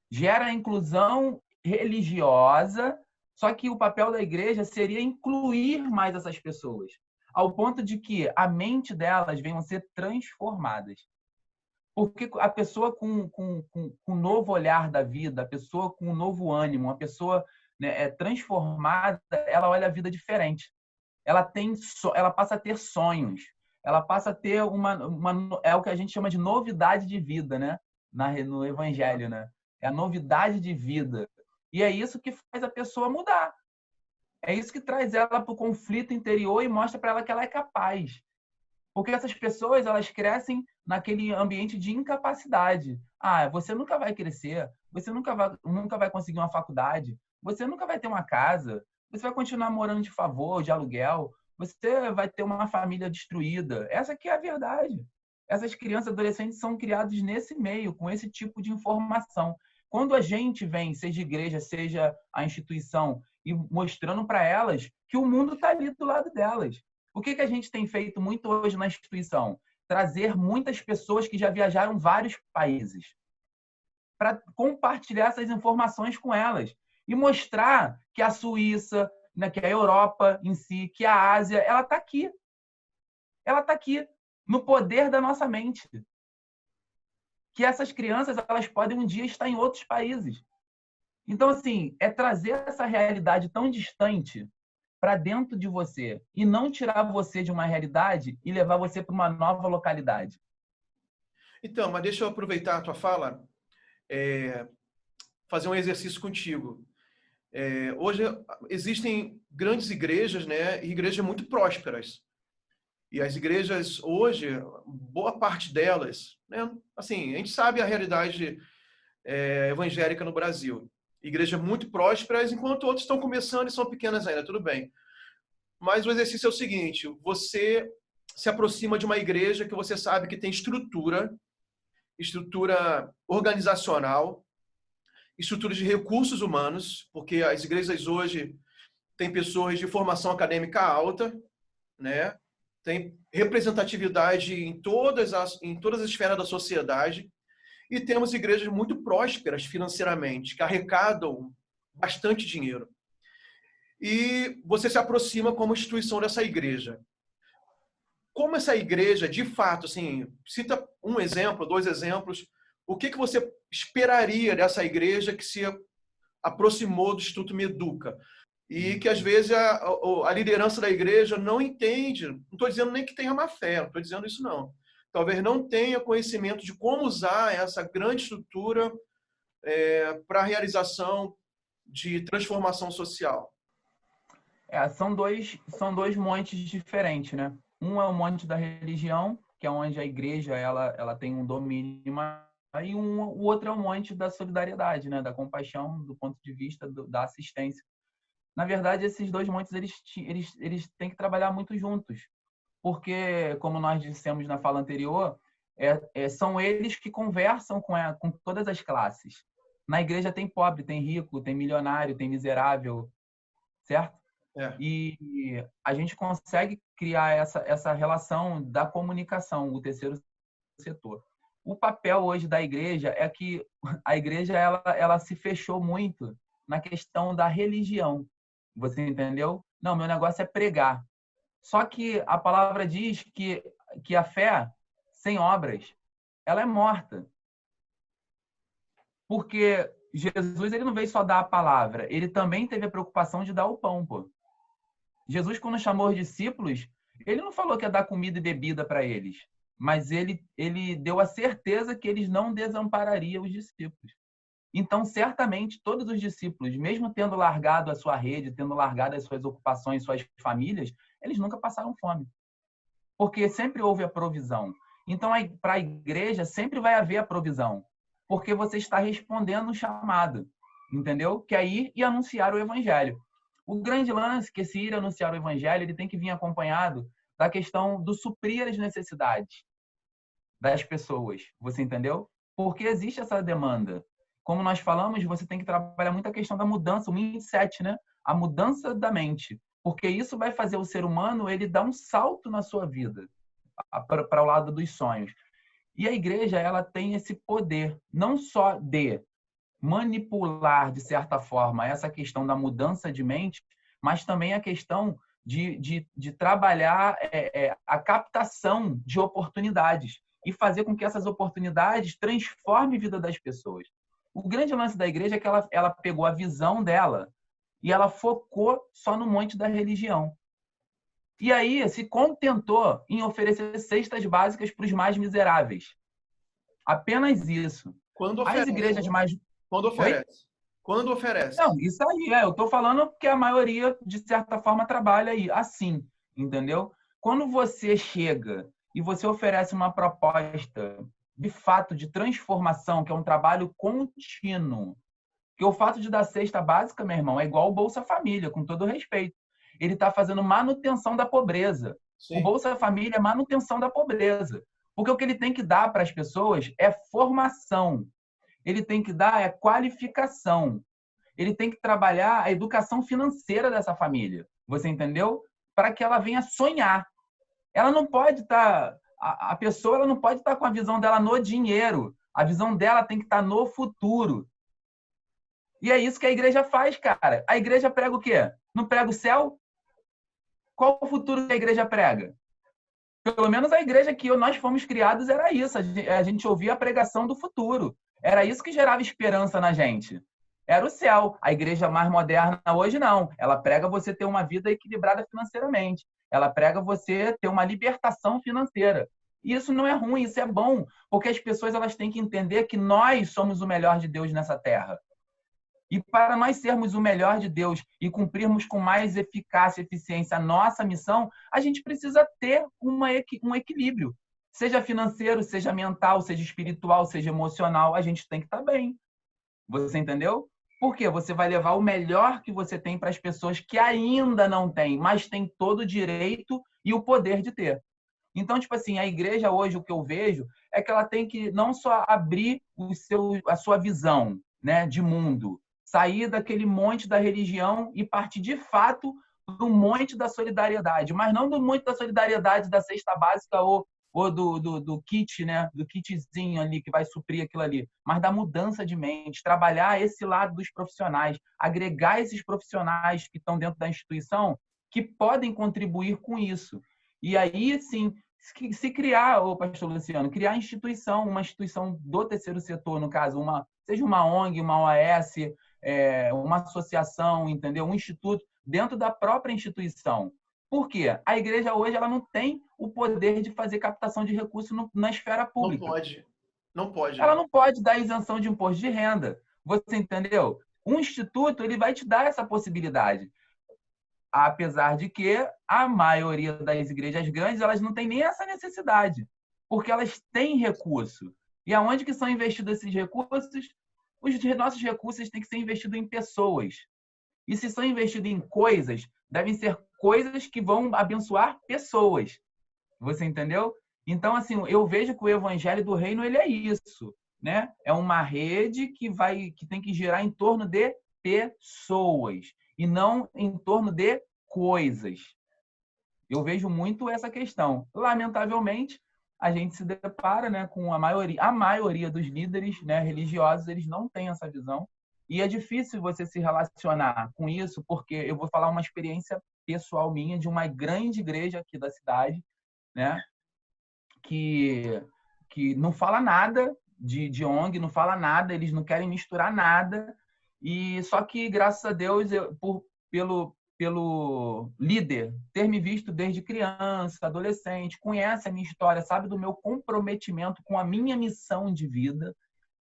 Gera inclusão religiosa, só que o papel da igreja seria incluir mais essas pessoas, ao ponto de que a mente delas venham a ser transformadas. Porque a pessoa com um novo olhar da vida, a pessoa com um novo ânimo, a pessoa, né, transformada, ela olha a vida diferente. Ela passa a ter sonhos, ela passa a ter é o que a gente chama de novidade de vida, né? No Evangelho, né? É a novidade de vida. E é isso que faz a pessoa mudar. É isso que traz ela para o conflito interior e mostra para ela que ela é capaz. Porque essas pessoas, elas crescem naquele ambiente de incapacidade. Ah, você nunca vai crescer, você nunca vai conseguir uma faculdade, você nunca vai ter uma casa, você vai continuar morando de favor, de aluguel, você vai ter uma família destruída. Essa aqui é a verdade. Essas crianças e adolescentes são criados nesse meio, com esse tipo de informação. Quando a gente vem, seja igreja, seja a instituição, e mostrando para elas que o mundo está ali do lado delas. O que a gente tem feito muito hoje na instituição? Trazer muitas pessoas que já viajaram vários países para compartilhar essas informações com elas e mostrar que a Suíça, né, que a Europa em si, que a Ásia, ela está aqui. Ela está aqui, no poder da nossa mente. Que essas crianças elas podem um dia estar em outros países. Então, assim, é trazer essa realidade tão distante para dentro de você e não tirar você de uma realidade e levar você para uma nova localidade. Então, mas deixa eu aproveitar a tua fala, fazer um exercício contigo. Hoje existem grandes igrejas, né, e igrejas muito prósperas. E as igrejas hoje, boa parte delas, né, assim, a gente sabe a realidade evangélica no Brasil. Igrejas muito prósperas, enquanto outras estão começando e são pequenas ainda, tudo bem. Mas o exercício é o seguinte: você se aproxima de uma igreja que você sabe que tem estrutura organizacional, estrutura de recursos humanos, porque as igrejas hoje têm pessoas de formação acadêmica alta, né? Tem representatividade em todas as esferas da sociedade, e temos igrejas muito prósperas financeiramente, que arrecadam bastante dinheiro. E você se aproxima como instituição dessa igreja. Como essa igreja, de fato, assim, cita um exemplo, 2 exemplos, o que você esperaria dessa igreja que se aproximou do Instituto Meduca? E que, às vezes, a liderança da igreja não entende, não estou dizendo nem que tenha má fé, não estou dizendo isso não. Talvez não tenha conhecimento de como usar essa grande estrutura para a realização de transformação social. São dois montes diferentes, né? Um é o monte da religião, que é onde a igreja ela tem um domínio, e o outro é o monte da solidariedade, né? Da compaixão, do ponto de vista da assistência. Na verdade, esses dois montes eles têm que trabalhar muito juntos, porque, como nós dissemos na fala anterior, são eles que conversam com todas as classes. Na igreja tem pobre, tem rico, tem milionário, tem miserável. certo? É. E a gente consegue criar essa relação da comunicação, o terceiro setor. O papel hoje da igreja é que a igreja ela se fechou muito na questão da religião. Você entendeu? Não, meu negócio é pregar. Só que a palavra diz que a fé sem obras, ela é morta. Porque Jesus ele não veio só dar a palavra, ele também teve a preocupação de dar o pão, pô. Jesus, quando chamou os discípulos, ele não falou que ia dar comida e bebida para eles, mas ele deu a certeza que eles não desamparariam os discípulos. Então, certamente, todos os discípulos, mesmo tendo largado a sua rede, tendo largado as suas ocupações, suas famílias, eles nunca passaram fome. Porque sempre houve a provisão. Então, para a igreja, sempre vai haver a provisão. Porque você está respondendo o chamado, entendeu? Que é ir e anunciar o evangelho. O grande lance que esse ir anunciar o evangelho, ele tem que vir acompanhado da questão do suprir as necessidades das pessoas. Você entendeu? Porque existe essa demanda. Como nós falamos, você tem que trabalhar muito a questão da mudança, o mindset, né? A mudança da mente. Porque isso vai fazer o ser humano ele dar um salto na sua vida para o lado dos sonhos. E a igreja ela tem esse poder, não só de manipular, de certa forma, essa questão da mudança de mente, mas também a questão de trabalhar a captação de oportunidades e fazer com que essas oportunidades transformem a vida das pessoas. O grande lance da igreja é que ela pegou a visão dela e ela focou só no monte da religião. E aí se contentou em oferecer cestas básicas para os mais miseráveis. Apenas isso. Quando As oferece, igrejas né? mais... Quando Oi? oferece. Quando oferece. Não, isso aí, eu estou falando que a maioria, de certa forma, trabalha aí, assim, entendeu? Quando você chega e você oferece uma proposta, de fato, de transformação, que é um trabalho contínuo, que o fato de dar cesta básica, meu irmão, é igual o Bolsa Família, com todo respeito. Ele está fazendo manutenção da pobreza. O Sim. Bolsa Família é manutenção da pobreza. Porque o que ele tem que dar para as pessoas é formação. Ele tem que dar é qualificação. Ele tem que trabalhar a educação financeira dessa família. Você entendeu? Para que ela venha sonhar. Ela não pode estar... A pessoa ela não pode estar com a visão dela no dinheiro. A visão dela tem que estar no futuro. E é isso que a igreja faz, cara. A igreja prega o quê? Não prega o céu? Qual o futuro que a igreja prega? Pelo menos a igreja que nós fomos criados era isso. A gente ouvia a pregação do futuro. Era isso que gerava esperança na gente. Era o céu. A igreja mais moderna hoje não. Ela prega você ter uma vida equilibrada financeiramente. Ela prega você ter uma libertação financeira. E isso não é ruim, isso é bom, porque as pessoas elas têm que entender que nós somos o melhor de Deus nessa terra. E para nós sermos o melhor de Deus e cumprirmos com mais eficácia e eficiência a nossa missão, a gente precisa ter um equilíbrio. Seja financeiro, seja mental, seja espiritual, seja emocional, a gente tem que estar bem. Você entendeu? Porque você vai levar o melhor que você tem para as pessoas que ainda não têm, mas têm todo o direito e o poder de ter. Então, tipo assim, a igreja hoje, o que eu vejo é que ela tem que não só abrir a sua visão, né, de mundo, sair daquele monte da religião e partir de fato do monte da solidariedade, mas não do monte da solidariedade da cesta básica ou do kit, né, do kitzinho ali que vai suprir aquilo ali, mas da mudança de mente, trabalhar esse lado dos profissionais, agregar esses profissionais que estão dentro da instituição que podem contribuir com isso. E aí, sim, se criar, ô pastor Luciano, criar instituição, uma instituição do terceiro setor, no caso, seja uma ONG, uma OAS, uma associação, entendeu? Um instituto dentro da própria instituição. Por quê? A igreja hoje ela não tem o poder de fazer captação de recursos na esfera pública. Não pode. Não pode. Ela não pode dar isenção de imposto de renda. Você entendeu? Um instituto ele vai te dar essa possibilidade. Apesar de que a maioria das igrejas grandes elas não têm nem essa necessidade, porque elas têm recurso. E aonde que são investidos esses recursos? Os nossos recursos têm que ser investidos em pessoas. E se são investidos em coisas, devem ser coisas que vão abençoar pessoas. Você entendeu? Então, assim, eu vejo que o evangelho do reino ele é isso, né? É uma rede que tem que girar em torno de pessoas. e não em torno de coisas. Eu vejo muito essa questão. Lamentavelmente, a gente se depara, né, com a maioria dos líderes, né, religiosos, eles não têm essa visão. E é difícil você se relacionar com isso, porque eu vou falar uma experiência pessoal minha de uma grande igreja aqui da cidade, né, que não fala nada de ONG, não fala nada, eles não querem misturar nada. E só que, graças a Deus, pelo líder ter me visto desde criança, adolescente, conhece a minha história, sabe do meu comprometimento com a minha missão de vida,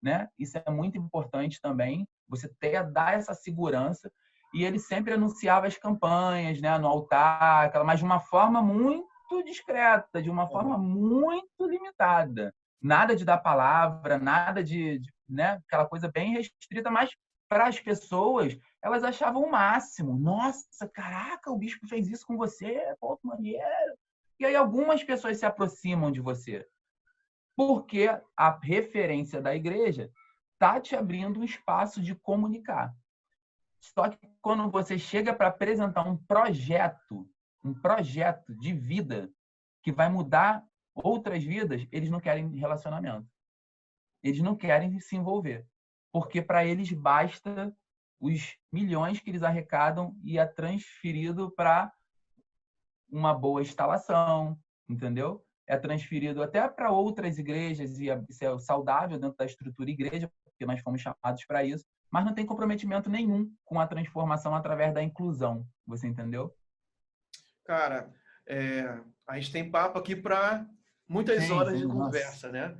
né? Isso é muito importante também, você dar essa segurança. E ele sempre anunciava as campanhas, né, no altar, mas de uma forma muito discreta, de uma forma muito limitada. Nada de dar palavra, nada né, aquela coisa bem restrita, mas para as pessoas, elas achavam o máximo. Nossa, caraca, o bispo fez isso com você, pô, que maneiro. E aí algumas pessoas se aproximam de você, porque a referência da igreja está te abrindo um espaço de comunicar. Só que quando você chega para apresentar um projeto de vida que vai mudar outras vidas, eles não querem relacionamento. Eles não querem se envolver. Porque para eles basta os milhões que eles arrecadam e é transferido para uma boa instalação, entendeu? É transferido até para outras igrejas, e isso é saudável dentro da estrutura igreja, porque nós fomos chamados para isso, mas não tem comprometimento nenhum com a transformação através da inclusão. Você entendeu? Cara, a gente tem papo aqui para muitas horas de conversa, né?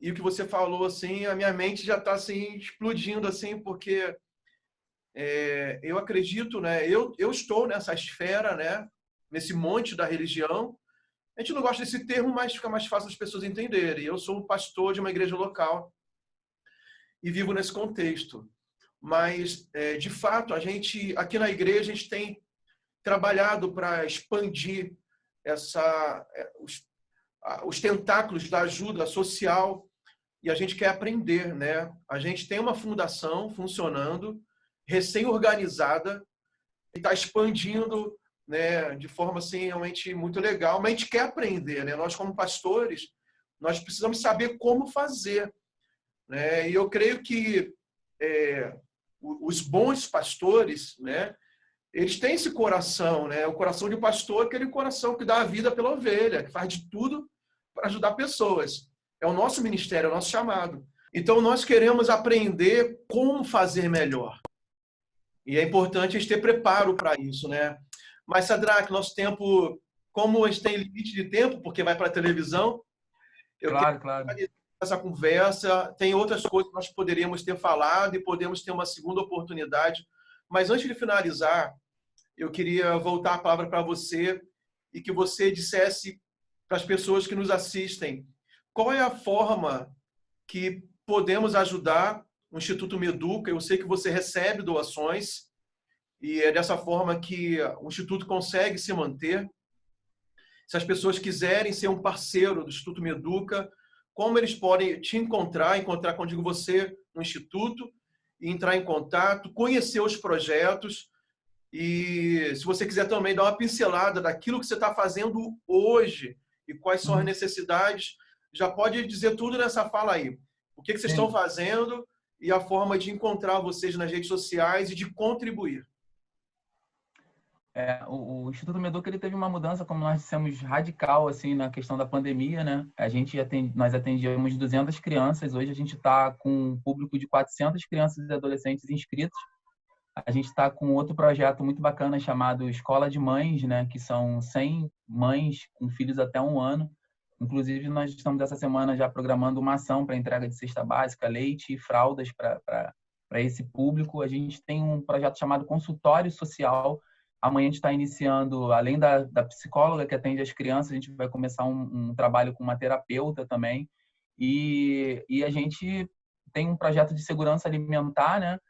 E o que você falou, assim, a minha mente já está assim, explodindo, assim, porque eu acredito, né? Eu estou nessa esfera, né? Nesse monte da religião. A gente não gosta desse termo, mas fica mais fácil as pessoas entenderem. Eu sou um pastor de uma igreja local e vivo nesse contexto. Mas, de fato, a gente, aqui na igreja, a gente tem trabalhado para expandir os tentáculos da ajuda social, e a gente quer aprender, né? A gente tem uma fundação funcionando, recém-organizada, e está expandindo, né, de forma assim, realmente muito legal, mas a gente quer aprender, né? Nós, como pastores, nós precisamos saber como fazer, né? E eu creio que os bons pastores, né, eles têm esse coração, né? O coração de pastor é aquele coração que dá a vida pela ovelha, que faz de tudo para ajudar pessoas. É o nosso ministério, é o nosso chamado. Então, nós queremos aprender como fazer melhor. E é importante a gente ter preparo para isso, né? Mas, Sadraque, nosso tempo, como a gente tem limite de tempo, porque vai para a televisão, eu quero finalizar essa conversa. Tem outras coisas que nós poderíamos ter falado e podemos ter uma segunda oportunidade. Mas antes de finalizar, eu queria voltar a palavra para você e que você dissesse para as pessoas que nos assistem qual é a forma que podemos ajudar o Instituto Meduca. Eu sei que você recebe doações e é dessa forma que o Instituto consegue se manter. Se as pessoas quiserem ser um parceiro do Instituto Meduca, como eles podem te encontrar quando digo você, no Instituto, e entrar em contato, conhecer os projetos. E se você quiser também dar uma pincelada daquilo que você está fazendo hoje e quais são as necessidades, já pode dizer tudo nessa fala aí. O que vocês estão fazendo e a forma de encontrar vocês nas redes sociais e de contribuir. O Instituto Meduca, ele teve uma mudança, como nós dissemos, radical assim, na questão da pandemia, né? Nós atendíamos 200 crianças, hoje a gente está com um público de 400 crianças e adolescentes inscritos. A gente está com outro projeto muito bacana chamado Escola de Mães, né? Que são 100 mães com filhos até 1 ano. Inclusive, nós estamos essa semana já programando uma ação para entrega de cesta básica, leite e fraldas para esse público. A gente tem um projeto chamado Consultório Social. Amanhã a gente está iniciando, além da psicóloga que atende as crianças, a gente vai começar um trabalho com uma terapeuta também. E a gente tem um projeto de segurança alimentar, né?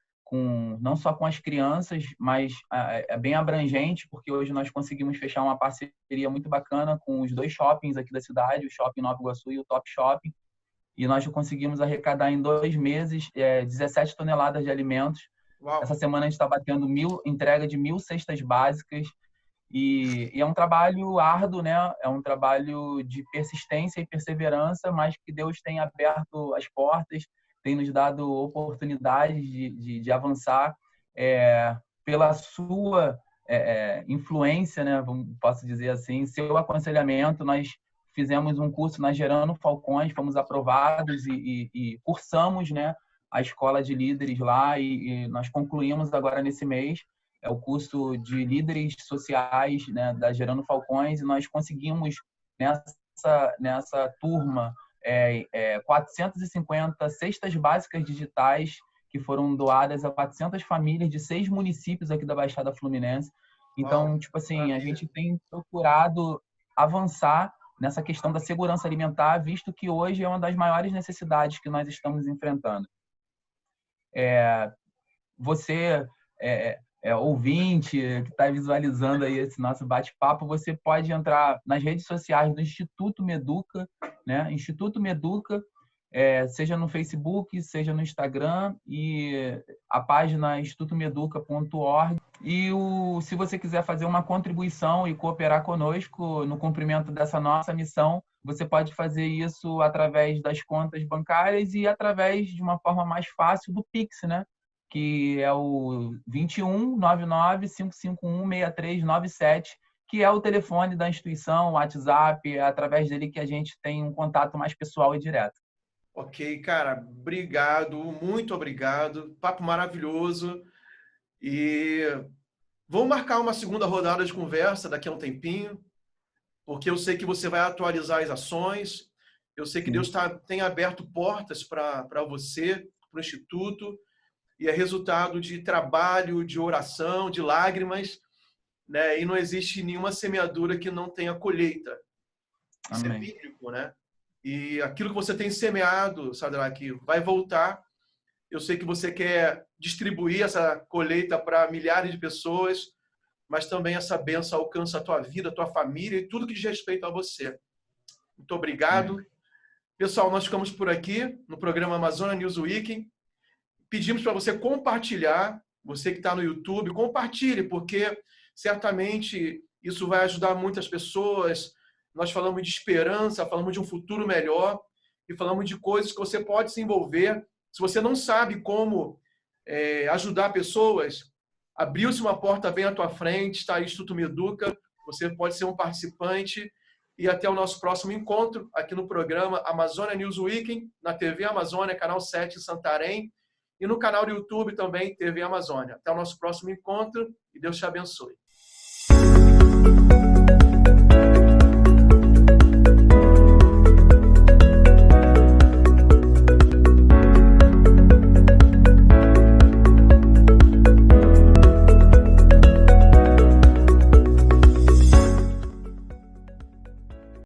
Não só com as crianças, mas é bem abrangente, porque hoje nós conseguimos fechar uma parceria muito bacana com os 2 shoppings aqui da cidade, o Shopping Nova Iguaçu e o Top Shopping, e nós conseguimos arrecadar em 2 meses 17 toneladas de alimentos Uau. Essa semana a gente está batendo entrega de 1.000 cestas básicas. E é um trabalho árduo, né? É um trabalho de persistência e perseverança, mas que Deus tem aberto as portas, tem nos dado oportunidades de avançar pela sua influência, né? Posso dizer assim, seu aconselhamento. Nós fizemos um curso na Gerando Falcões, fomos aprovados e cursamos, né, a escola de líderes lá e nós concluímos agora nesse mês. É o curso de líderes sociais, né, da Gerando Falcões, e nós conseguimos, nessa turma, 450 cestas básicas digitais que foram doadas a 400 famílias de 6 municípios aqui da Baixada Fluminense. Então, tipo assim, a gente tem procurado avançar nessa questão da segurança alimentar, visto que hoje é uma das maiores necessidades que nós estamos enfrentando. Você ouvinte que está visualizando aí esse nosso bate-papo, você pode entrar nas redes sociais do Instituto Meduca, né? Instituto Meduca, seja no Facebook, seja no Instagram, e a página institutomeduca.org. E se você quiser fazer uma contribuição e cooperar conosco no cumprimento dessa nossa missão, você pode fazer isso através das contas bancárias e através de uma forma mais fácil do Pix, né? Que é o 2199-551-6397, que é o telefone da instituição, o WhatsApp, é através dele que a gente tem um contato mais pessoal e direto. Ok, cara, obrigado, muito obrigado, papo maravilhoso. E vamos marcar uma segunda rodada de conversa daqui a um tempinho, porque eu sei que você vai atualizar as ações, eu sei que Deus tem aberto portas para você, para o Instituto, e é resultado de trabalho, de oração, de lágrimas, né? E não existe nenhuma semeadura que não tenha colheita. Isso é bíblico, né? E aquilo que você tem semeado, Sadraque, vai voltar. Eu sei que você quer distribuir essa colheita para milhares de pessoas, mas também essa bênção alcança a tua vida, a tua família e tudo que diz respeito a você. Muito obrigado. Pessoal, nós ficamos por aqui no programa Amazônia News Week. Pedimos para você compartilhar, você que está no YouTube, compartilhe, porque certamente isso vai ajudar muitas pessoas. Nós falamos de esperança, falamos de um futuro melhor e falamos de coisas que você pode se envolver. Se você não sabe como ajudar pessoas, abriu-se uma porta bem à tua frente, está aí Instituto Meduca, você pode ser um participante. E até o nosso próximo encontro aqui no programa Amazônia News Week, na TV Amazônia, canal 7 em Santarém, e no canal do YouTube também, TV Amazônia. Até o nosso próximo encontro e Deus te abençoe.